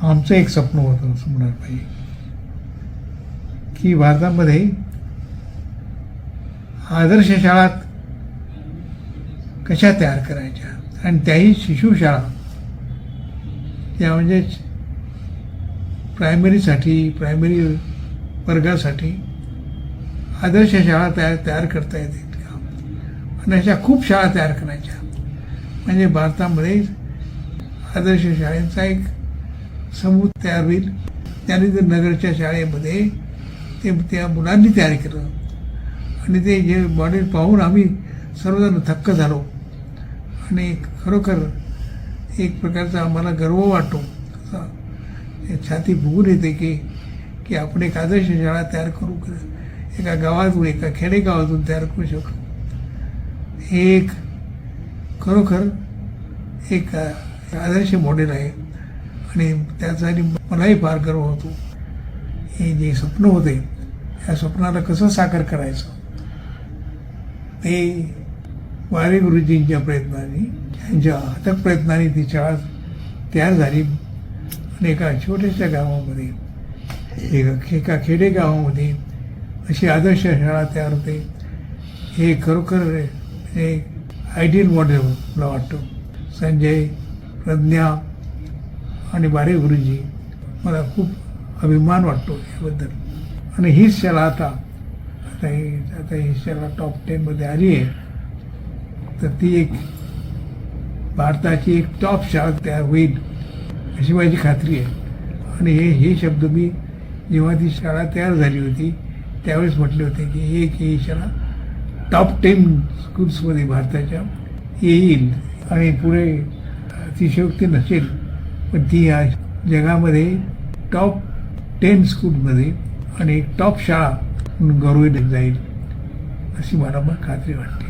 आमचं एक स्वप्न होतं असं म्हणायला पाहिजे की भारतामध्ये आदर्श शाळा कशा तयार करायच्या आणि त्याही शिशुशाळा त्या म्हणजेच प्रायमरी वर्गासाठी आदर्श शाळा तयार करता येतील का आणि अशा खूप शाळा तयार करायच्या म्हणजे भारतामध्ये आदर्श शाळेचा एक समूह तयार होईल. त्यानंतर नगरच्या शाळेमध्ये त्या मुलांनी तयार केलं आणि ते जे मॉडेल पाहून आम्ही सर्वजण थक्क झालो आणि खरोखर एक प्रकारचा आम्हाला गर्व वाटतो. छाती फुगून येते की आपण एक आदर्श शाळा तयार करू, एका गावातून एका खेडेगावातून तयार करू शकतो. हे एक खरोखर एक आदर्श मॉडेल आहे आणि त्यासाठी मलाही फार गर्व होतो. हे जे स्वप्न होते या स्वप्नाला कसं साकार करायचं ते वारे गुरुजींच्या प्रयत्नाने त्यांच्या अथक प्रयत्नाने ती शाळा तयार झाली आणि एका छोट्याशा गावामध्ये एका खेडेगावामध्ये अशी आदर्श शाळा तयार होते. हे खरोखर एक आयडियल मॉडेल मला वाटतं. संजय, प्रज्ञा आणि वारे गुरुजी मला खूप अभिमान वाटतो याबद्दल. आणि हीच शाळा आता ही शाळा टॉप 10मध्ये आली आहे तर ती एक भारताची एक टॉप शाळा तयार होईल अशी माझी खात्री आहे. आणि हे शब्द मी जेव्हा ती शाळा तयार झाली होती त्यावेळेस म्हटले होते की ही शाळा टॉप 10 स्कूल्समध्ये भारताच्या येईल आणि पुढे अतिशयोक्ती नसेल पण ती या जगामध्ये टॉप 10 स्कूलमध्ये आणि एक टॉप शाळा म्हणून गौरविली जाईल अशी मला खात्री वाटते.